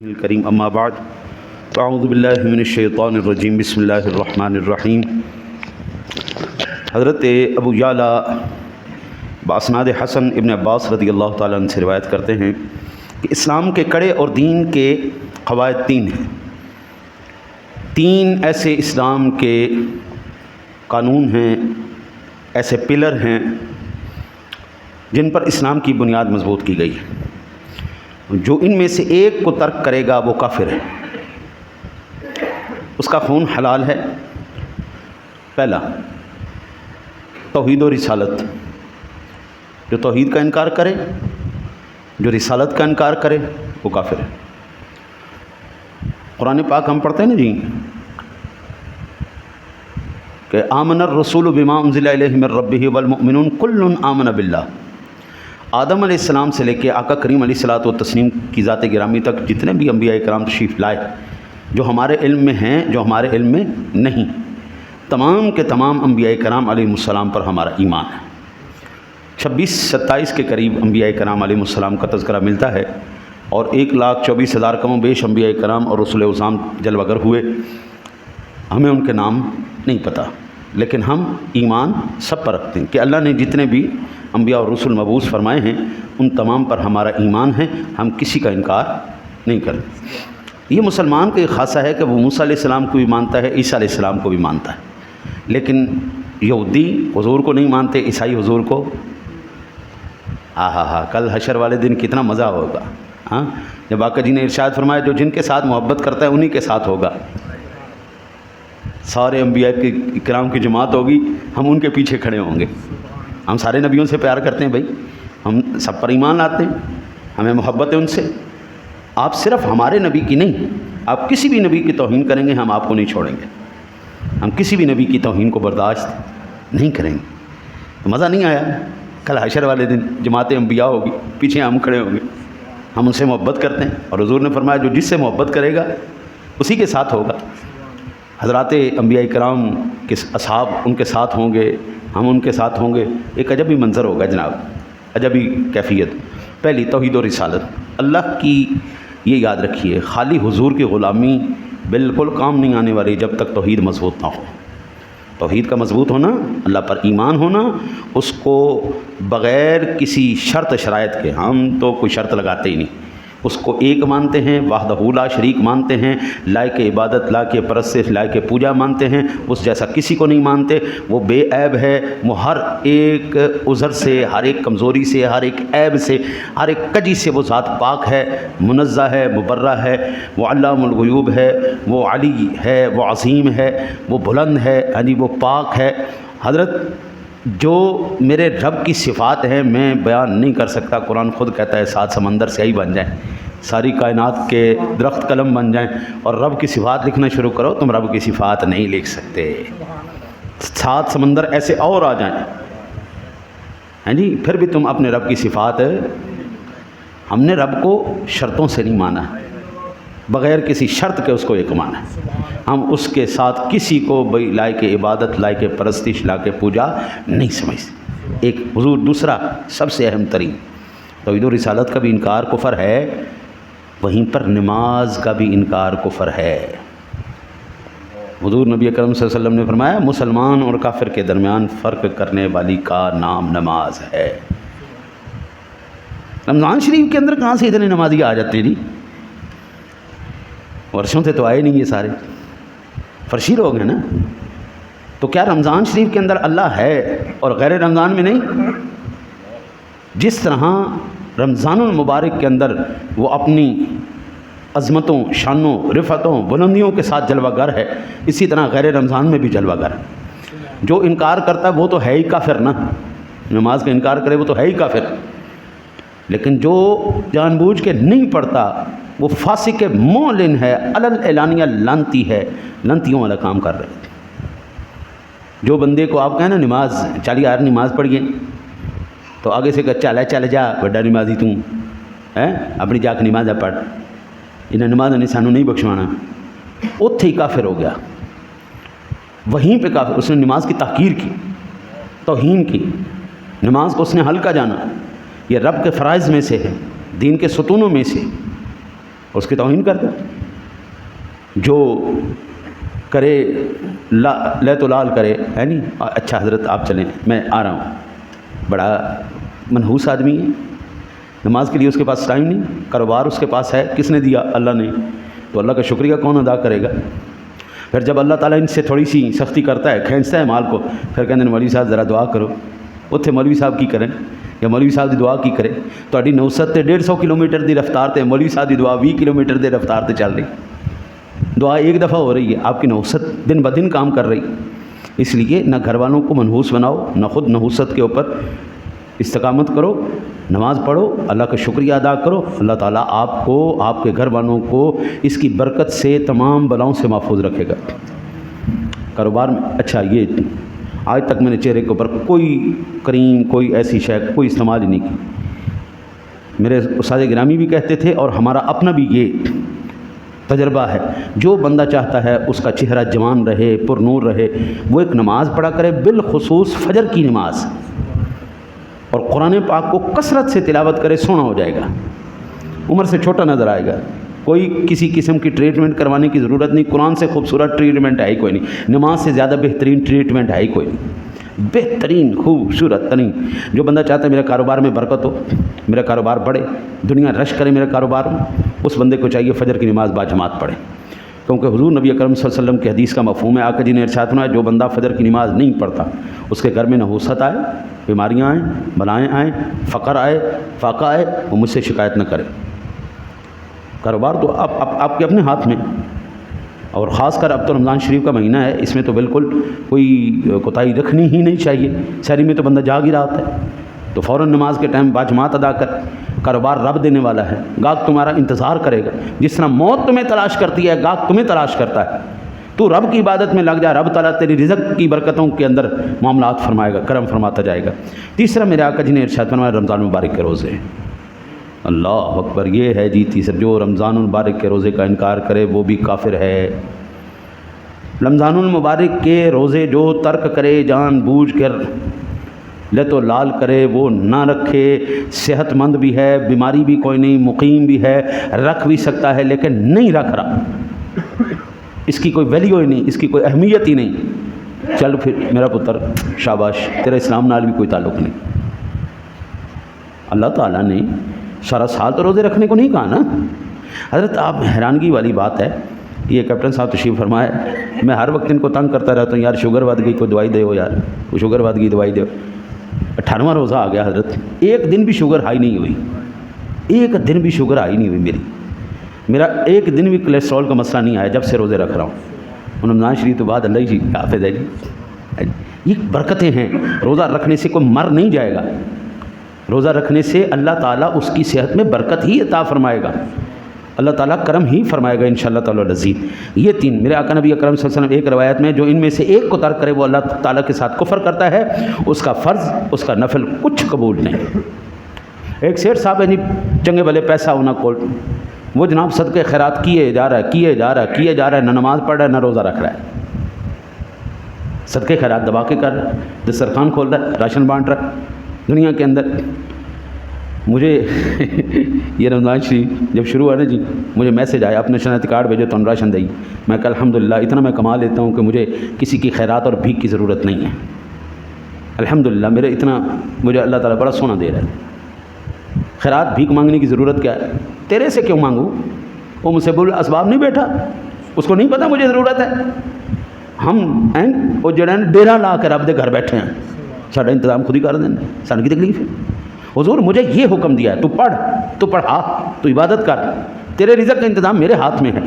الکریم اما بعد اعوذ باللہ من الشیطان الرجیم بسم اللہ الرحمن الرحیم۔ حضرت ابو یعلیٰ باسناد حسن ابن عباس رضی اللہ تعالیٰ عنہ سے روایت کرتے ہیں کہ اسلام کے کڑے اور دین کے قواعد تین ہیں۔ تین ایسے اسلام کے قانون ہیں، ایسے پلر ہیں جن پر اسلام کی بنیاد مضبوط کی گئی ہے۔ جو ان میں سے ایک کو ترک کرے گا وہ کافر ہے، اس کا خون حلال ہے۔ پہلا توحید و رسالت، جو توحید کا انکار کرے، جو رسالت کا انکار کرے وہ کافر ہے۔ قرآن پاک ہم پڑھتے ہیں نا جی کہ آمن الرسول بما انزل الیہ من ربہ والمؤمنون کل آمن باللہ۔ آدم علیہ السلام سے لے کے آقا کریم علیہ الصلوۃ والتسلیم کی ذات گرامی تک جتنے بھی انبیاء کرام تشریف لائے، جو ہمارے علم میں ہیں، جو ہمارے علم میں نہیں، تمام کے تمام انبیاء کرام علیہ السلام پر ہمارا ایمان ہے۔ 26-27 کے قریب انبیاء کرام علیہ السلام کا تذکرہ ملتا ہے، اور 1,24,000 کم و بیش انبیاء کرام اور رسول اعظام جلوہ گر ہوئے۔ ہمیں ان کے نام نہیں پتہ، لیکن ہم ایمان سب پر رکھتے ہیں کہ اللہ نے جتنے بھی انبیاء اور رسول مبعوث فرمائے ہیں ان تمام پر ہمارا ایمان ہے، ہم کسی کا انکار نہیں کرتے۔ یہ مسلمان کا ایک خاصہ ہے کہ وہ موسیٰ علیہ السلام کو بھی مانتا ہے، عیسیٰ علیہ السلام کو بھی مانتا ہے، لیکن یہودی حضور کو نہیں مانتے، عیسائی حضور کو۔ کل حشر والے دن کتنا مزہ ہوگا، ہاں، جب آقا جی نے ارشاد فرمایا جو جن کے ساتھ محبت کرتا ہے انہی کے ساتھ ہوگا۔ سارے انبیاء کرام کی جماعت ہوگی، ہم ان کے پیچھے کھڑے ہوں گے۔ ہم سارے نبیوں سے پیار کرتے ہیں بھائی، ہم سب پر ایمان لاتے ہیں، ہمیں محبت ہے ان سے۔ آپ صرف ہمارے نبی کی نہیں، آپ کسی بھی نبی کی توہین کریں گے ہم آپ کو نہیں چھوڑیں گے، ہم کسی بھی نبی کی توہین کو برداشت نہیں کریں گے۔ تو مزہ نہیں آیا؟ کل حشر والے دن جماعت انبیاء ہوگی، پیچھے ہم کھڑے ہوں گے، ہم ان سے محبت کرتے ہیں، اور حضور نے فرمایا جو جس سے محبت کرے گا اسی کے ساتھ ہوگا۔ حضرات انبیاء کرام کے اصحاب ان کے ساتھ ہوں گے، ہم ان کے ساتھ ہوں گے۔ ایک عجبی منظر ہوگا جناب، عجبی کیفیت۔ پہلی توحید و رسالت، اللہ کی یہ یاد رکھیے، خالی حضور کی غلامی بالکل کام نہیں آنے والی جب تک توحید مضبوط نہ ہو۔ توحید کا مضبوط ہونا، اللہ پر ایمان ہونا، اس کو بغیر کسی شرط شرائط کے، ہم تو کوئی شرط لگاتے ہی نہیں، اس کو ایک مانتے ہیں، وحدہ لا شریک مانتے ہیں، لائق عبادت، لائق پرستش، لائق پوجا مانتے ہیں، اس جیسا کسی کو نہیں مانتے۔ وہ بے عیب ہے، وہ ہر ایک عذر سے، ہر ایک کمزوری سے، ہر ایک عیب سے، ہر ایک کجی سے وہ ذات پاک ہے، منزہ ہے، مبرہ ہے، وہ علام الغیوب ہے، وہ علی ہے، وہ عظیم ہے، وہ بلند ہے، یعنی وہ پاک ہے۔ حضرت جو میرے رب کی صفات ہیں میں بیان نہیں کر سکتا، قرآن خود کہتا ہے 7 سمندر سیاہی بن جائیں، ساری کائنات کے درخت قلم بن جائیں، اور رب کی صفات لکھنا شروع کرو، تم رب کی صفات نہیں لکھ سکتے۔ 7 سمندر ایسے اور آ جائیں، ہیں جی، پھر بھی تم اپنے رب کی صفات۔ ہم نے رب کو شرطوں سے نہیں مانا، بغیر کسی شرط کے اس کو ایک مانا۔ ہم اس کے ساتھ کسی کو بھائی لائق عبادت، لائق پرستش، لائق پوجا نہیں سمجھتے۔ ایک حضور، دوسرا سب سے اہم ترین، توحید و رسالت کا بھی انکار کفر ہے، وہیں پر نماز کا بھی انکار کفر ہے۔ حضور نبی اکرم صلی اللہ علیہ وسلم نے فرمایا مسلمان اور کافر کے درمیان فرق کرنے والی کا نام نماز ہے۔ رمضان شریف کے اندر کہاں سے اتنے نمازی آ جاتے ہیں جی؟ ورشوں سے تو آئے نہیں یہ سارے، فرشی لوگ ہیں نا۔ تو کیا رمضان شریف کے اندر اللہ ہے اور غیر رمضان میں نہیں؟ جس طرح رمضان المبارک کے اندر وہ اپنی عظمتوں، شانوں، رفتوں، بلندیوں کے ساتھ جلوہ گر ہے، اسی طرح غیر رمضان میں بھی جلوہ گر ہے۔ جو انکار کرتا ہے وہ تو ہے ہی کافر نا، نماز کا انکار کرے وہ تو ہے ہی کافر، لیکن جو جان بوجھ کے نہیں پڑھتا وہ فاسق معلن ہے، علل اعلانیہ لانتی ہے، لانتیوں والا کام کر رہے تھے۔ جو بندے کو آپ کہیں نا نماز چالی یار نماز پڑھیے، تو آگے سے کہ چل جا بڑا نمازی توں ہے، اپنی جا کے نماز پڑھ، انہیں نماز نے سانو نہیں بخشوانا، اتھے ہی کافر ہو گیا، وہیں پہ کافر۔ اس نے نماز کی تحقیر کی، توہین کی، نماز کو اس نے ہلکا جانا۔ یہ رب کے فرائض میں سے ہے، دین کے ستونوں میں سے، اس کی توہین کرتا ہے. جو کرے لے تو لال کرے ہے نہیں. اچھا حضرت آپ چلیں, میں آ رہا ہوں. بڑا منحوس آدمی ہے, نماز کے لیے اس کے پاس ٹائم نہیں, کاروبار اس کے پاس ہے, کس نے دیا؟ اللہ نے. تو اللہ کا شکریہ کون ادا کرے گا؟ پھر جب اللہ تعالیٰ ان سے تھوڑی سی سختی کرتا ہے, کھینچتا ہے مال کو, پھر کہتے ہیں مولوی صاحب ذرا دعا کرو. اتنے مولوی صاحب کی کریں یا مولوی صاحب کی دعا کی کرے. تہاڈی نوست تے 150 کلومیٹر دی رفتار تے, مولوی صاحب کی دعا 20 کلومیٹر دی رفتار تے چل رہی. دعا ایک دفعہ ہو رہی ہے, آپ کی نوست دن بدن کام کر رہی. اس لیے نہ گھر والوں کو منحوس بناؤ, نہ خود نحوست کے اوپر استقامت کرو, نماز پڑھو, اللہ کا شکریہ ادا کرو. اللہ تعالیٰ آپ کو, آپ کے گھر والوں کو اس کی برکت سے تمام بلاؤں سے محفوظ رکھے گا. کاروبار میں اچھا, یہ آج تک میں نے چہرے کے اوپر کوئی کریم, کوئی ایسی شے کوئی استعمال ہی نہیں کی. میرے استاد گرامی بھی کہتے تھے, اور ہمارا اپنا بھی یہ تجربہ ہے, جو بندہ چاہتا ہے اس کا چہرہ جوان رہے, پر نور رہے, وہ ایک نماز پڑھا کرے, بالخصوص فجر کی نماز, اور قرآن پاک کو کثرت سے تلاوت کرے. سونا ہو جائے گا, عمر سے چھوٹا نظر آئے گا. کوئی کسی قسم کی ٹریٹمنٹ کروانے کی ضرورت نہیں. قرآن سے خوبصورت ٹریٹمنٹ ہے ہی کوئی نہیں, نماز سے زیادہ بہترین ٹریٹمنٹ ہے ہی کوئی نہیں. بہترین خوبصورت ترین. جو بندہ چاہتا ہے میرے کاروبار میں برکت ہو, میرا کاروبار بڑھے, دنیا رش کرے میرے کاروبار میں, اس بندے کو چاہیے فجر کی نماز باجماعت پڑھے. کیونکہ حضور نبی اکرم صلی اللہ علیہ وسلم کی حدیث کا مفہوم ہے. آقا جی نے ارشاد فرمایا, جو بندہ فجر کی نماز نہیں پڑھتا اس کے گھر میں نحوست آئے, بیماریاں آئیں, بلائیں آئیں, فقر آئے, فاقہ آئے, وہ مجھ سے شکایت نہ کرے. کاروبار تو آپ کے اپنے ہاتھ میں, اور خاص کر اب تو رمضان شریف کا مہینہ ہے, اس میں تو بالکل کوئی کوتاہی رکھنی ہی نہیں چاہیے. سحری میں تو بندہ جاگ ہی رہا ہوتا ہے, تو فوراً نماز کے ٹائم باجماعت ادا کر. کاروبار رب دینے والا ہے, گاہک تمہارا انتظار کرے گا. جس طرح موت تمہیں تلاش کرتی ہے, گاہک تمہیں تلاش کرتا ہے. تو رب کی عبادت میں لگ جا, رب تعالیٰ تیری رزق کی برکتوں کے اندر معاملات فرمائے گا, کرم فرماتا جائے گا. تیسرا میرے آقا جی نے ارشاد فرمایا, رمضان المبارک کے روزے. اللہ اکبر, یہ ہے جی تیسرا. جو رمضان المبارک کے روزے کا انکار کرے وہ بھی کافر ہے. رمضان المبارک کے روزے جو ترک کرے, جان بوجھ کر لے تو لال کرے, وہ نہ رکھے. صحت مند بھی ہے, بیماری بھی کوئی نہیں, مقیم بھی ہے, رکھ بھی سکتا ہے, لیکن نہیں رکھ رہا, اس کی کوئی ویلیو ہی نہیں, اس کی کوئی اہمیت ہی نہیں. چل پھر میرا پتر شاباش, تیرا اسلام نال بھی کوئی تعلق نہیں. اللہ تعالیٰ نے سارا سال تو روزے رکھنے کو نہیں کہا نا. حضرت آپ حیرانگی والی بات ہے, یہ کیپٹن صاحب تشریف فرمائے, میں ہر وقت ان کو تنگ کرتا رہتا ہوں, یار شوگر ود گئی, کوئی دوائی دے ہو یار, وہ شوگر ود گئی دوائی دے. 18واں روزہ آ گیا حضرت, ایک دن بھی شوگر ہائی نہیں ہوئی, ایک دن بھی شوگر ہائی نہیں ہوئی میرا ایک دن بھی کولیسٹرول کا مسئلہ نہیں آیا جب سے روزے رکھ رہا ہوں. رمضان شریف تو بعد اللہ جی حافظ ہے جی. یہ برکتیں ہیں. روزہ رکھنے سے کوئی مر نہیں جائے گا, روزہ رکھنے سے اللہ تعالیٰ اس کی صحت میں برکت ہی عطا فرمائے گا, اللہ تعالیٰ کرم ہی فرمائے گا انشاءاللہ تعالیٰ العزیز. یہ تین میرے آقا نبی اکرم صلی اللہ علیہ وسلم, ایک روایت میں جو ان میں سے ایک کو ترک کرے وہ اللہ تعالیٰ کے ساتھ کفر کرتا ہے, اس کا فرض اس کا نفل کچھ قبول نہیں. ایک سیٹھ صاحب ہے جی, چنگے بھلے پیسہ ہونا کول, وہ جناب صدقے خیرات کیے جا رہا ہے, کیے جا رہا ہے, کیے جا رہا ہے, نہ نماز پڑھ رہا ہے نہ روزہ رکھ رہا ہے. صدقے خیرات دبا کے کر رہا ہے, دسترخوان کھول رہا ہے, راشن بانٹ رہا ہے دنیا کے اندر. مجھے یہ رمضان شریف جب شروع ہوا نا جی, مجھے میسیج آیا, اپنے شناختی کارڈ بھیجو تو راشن دئی. میں کہا الحمدللہ اتنا میں کما لیتا ہوں کہ مجھے کسی کی خیرات اور بھیک کی ضرورت نہیں ہے. الحمدللہ میرے اتنا مجھے اللہ تعالیٰ بڑا سونا دے رہا ہے. خیرات بھیک مانگنے کی ضرورت کیا ہے, تیرے سے کیوں مانگوں؟ وہ مجھ سے بول اسباب نہیں بیٹھا, اس کو نہیں پتہ مجھے ضرورت ہے. ہم وہ جڑے ڈیرا لا کر رب دے گھر بیٹھے ہیں, ساڈا انتظام خود ہی کر دینا, سانو کی تکلیف ہے. حضور مجھے یہ حکم دیا ہے, تو پڑھ, تو پڑھا, تو عبادت کر, تیرے رزق کا انتظام میرے ہاتھ میں ہے.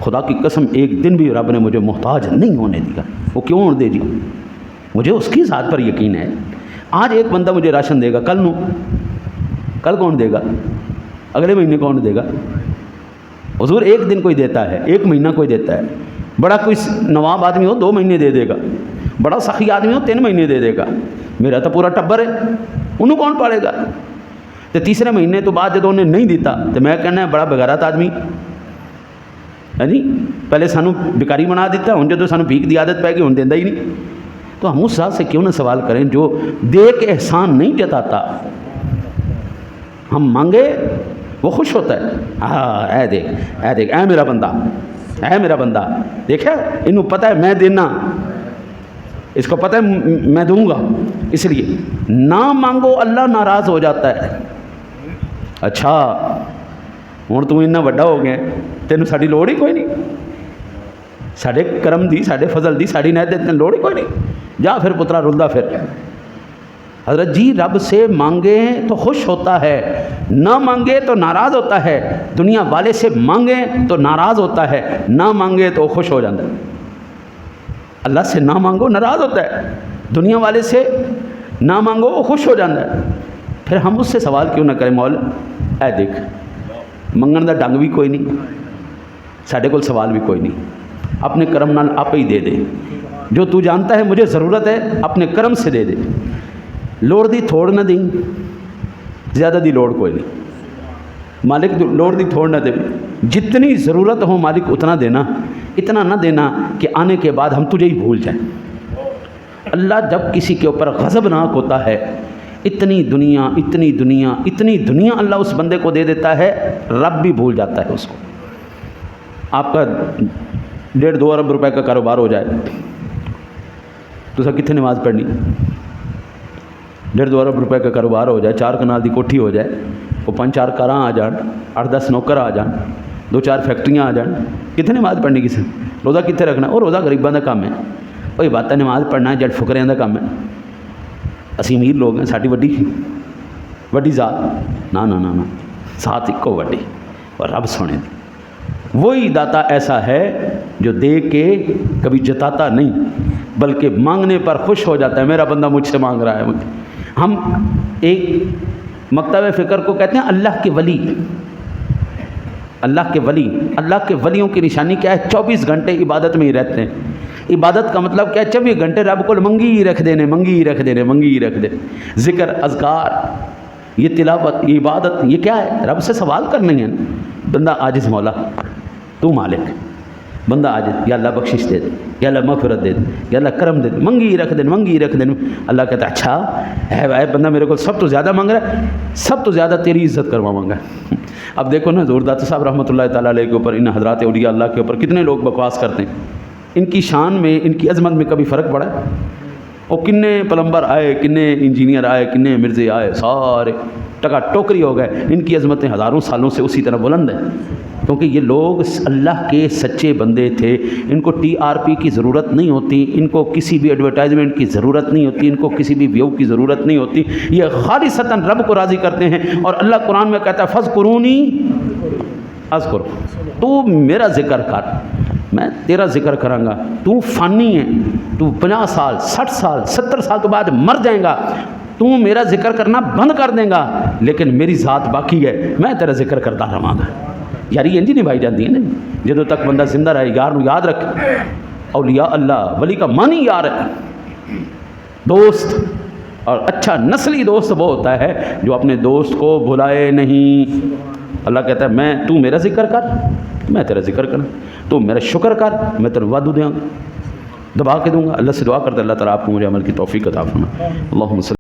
خدا کی قسم ایک دن بھی رب نے مجھے محتاج نہیں ہونے دیا. وہ کیوں دے دی؟ مجھے اس کی ذات پر یقین ہے. آج ایک بندہ مجھے راشن دے گا, کل کون دے گا, اگلے مہینے کون دے گا؟ حضور ایک دن کوئی دیتا ہے, ایک مہینہ کوئی دیتا ہے. بڑا کوئی نواب آدمی ہو 2 مہینے دے دے گا, بڑا سخی آدمی ہو 3 مہینے دے دے گا. میرا تو پورا ٹبر ہے, انہوں کون پالے گا؟ تو تیسرے مہینے تو بعد جب انہیں نہیں دیتا تو میں کہنا ہے بڑا بغیرت آدمی ہے جی. پہلے سانو بیکاری بنا دیتا, ہوں جو سانو بھیک دی عادت پہ گئی, ہوں دینا ہی نہیں. تو ہم اس ذات سے کیوں نہ سوال کریں جو دے کے احسان نہیں جتاتا. ہم مانگے وہ خوش ہوتا ہے. ہاں اے دیکھ اے میرا بندہ، اے میرا بندہ، دیکھا انہوں پتہ ہے میں دینا، اس کو پتہ ہے میں دوں گا. اس لیے نہ مانگو اللہ ناراض ہو جاتا ہے. اچھا ہوں تو اتنا وڈا ہو گیا تینوں ساری لوڑ ہی کوئی نہیں، ساڈے کرم دی، ساڈے فضل دی، ساڑی نعت دی تینوں لوڑ ہی کوئی نہیں. جا پھر پترا رلدا پھر. حضرت جی رب سے مانگے تو خوش ہوتا ہے، نہ مانگے تو ناراض ہوتا ہے. دنیا والے سے مانگے تو ناراض ہوتا ہے، نہ مانگے تو خوش ہو جاتا ہے. اللہ سے نہ مانگو ناراض ہوتا ہے، دنیا والے سے نہ مانگو وہ خوش ہو جاتا ہے. پھر ہم اس سے سوال کیوں نہ کریں مولا اے دیکھ منگن دا ڈنگ بھی کوئی نہیں، ساڈے کول سوال بھی کوئی نہیں، اپنے کرم نال آپ ہی دے دے. جو تو جانتا ہے مجھے ضرورت ہے اپنے کرم سے دے دے. لوڑ دی تھوڑ نہ دیں، زیادہ دی لوڑ کوئی نہیں. مالک لوڑ دی تھوڑ نہ دے، جتنی ضرورت ہو مالک اتنا دینا، اتنا نہ دینا کہ آنے کے بعد ہم تجھے ہی بھول جائیں. اللہ جب کسی کے اوپر غضبناک ہوتا ہے، اتنی دنیا اتنی دنیا اتنی دنیا اللہ اس بندے کو دے دیتا ہے، رب بھی بھول جاتا ہے اس کو. آپ کا 1.5-2 ارب روپے کا کاروبار ہو جائے تو سر کتنے نماز پڑھنی؟ 1.5-2 ارب روپے کا کاروبار ہو جائے، 4 کنال دی کوٹھی ہو جائے، وہ 5-4 کاراں آ جان، 8-10 نوکر آ جان، 2-4 فیکٹریاں آ جان، کتنے نماز پڑھنی کسی؟ روزہ کتنے رکھنا؟ وہ روزہ غریباں دا کام ہے، وہی بات ہے نماز پڑھنا ہے جٹ فقریاں دا کام ہے. اسی امیر لوگ ہیں، ساڈی وڈی ذات نہ ساتھ ایکو وڈی اور رب سونے دی. وہی داتا ایسا ہے جو دے کے کبھی جتاتا نہیں بلکہ مانگنے پر خوش ہو جاتا ہے. میرا بندہ مجھ سے مانگ رہا ہے. ہم ایک مکتب فکر کو کہتے ہیں اللہ کے ولی. اللہ کے ولی، اللہ کے ولیوں کی نشانی کیا ہے؟ 24 گھنٹے عبادت میں ہی رہتے ہیں. عبادت کا مطلب کیا ہے؟ 24 گھنٹے رب کو منگی ہی رکھ دینے، منگی ہی رکھ دینے، منگی ہی رکھ دینے. ذکر، اذکار، یہ تلاوت، یہ عبادت، یہ کیا ہے؟ رب سے سوال کرنے ہیں. بندہ عاجز، مولا تو مالک. بندہ عاجز، یا اللہ بخشش دے دے، یا اللہ مغفرت دے دے، یا اللہ کرم دے دے، منگی ہی رکھ دے، منگی ہی رکھ دے. اللہ کہتا ہے اچھا ہے بھائی بندہ میرے کو سب تو زیادہ مانگ رہا ہے، سب تو زیادہ تیری عزت کرواؤں گا. اب دیکھو نا حضور داتا صاحب رحمۃ اللہ تعالیٰ علیہ کے اوپر، ان حضرات اولیاء اللہ کے اوپر کتنے لوگ بکواس کرتے ہیں. ان کی شان میں، ان کی عظمت میں کبھی فرق پڑا ہے؟ وہ کنے پلمبر آئے، کنے انجینئر آئے، کنے مرزے آئے، سارے ٹکا ٹوکری ہو گئے. ان کی عظمتیں ہزاروں سالوں سے اسی طرح بلند ہیں، کیونکہ یہ لوگ اللہ کے سچے بندے تھے. ان کو TRP کی ضرورت نہیں ہوتی، ان کو کسی بھی ایڈورٹائزمنٹ کی ضرورت نہیں ہوتی، ان کو کسی بھی ویو کی ضرورت نہیں ہوتی. یہ خالصتاً رب کو راضی کرتے ہیں. اور اللہ قرآن میں کہتا ہے فذکرونی اذکر، تو میرا ذکر کر، میں تیرا ذکر کراں گا. تو فانی ہے، تو 50 سال 60 سال 70 سال کے بعد مر جائیں گا، تو میرا ذکر کرنا بند کر دیں گا، لیکن میری ذات باقی ہے، میں تیرا ذکر کرتا رہاں گا. یاری انجی نبھائی جاتی ہے نا، جدوں تک بندہ زندہ رہے. یار نو یاد رکھ، اولیاء اللہ، ولی کا معنی یار ہے، دوست. اور اچھا نسلی دوست وہ ہوتا ہے جو اپنے دوست کو بھلائے نہیں. اللہ کہتا ہے تو میرا ذکر کر، میں تیرا ذکر کروں، تو میرا شکر کر، میں تیرے وعدو دوں گا، دبا کے دوں گا. اللہ سے دعا کرتا ہے اللہ تعالیٰ آپ کو مجھے عمل کی توفیق عطا فرمائے. اللہم صلی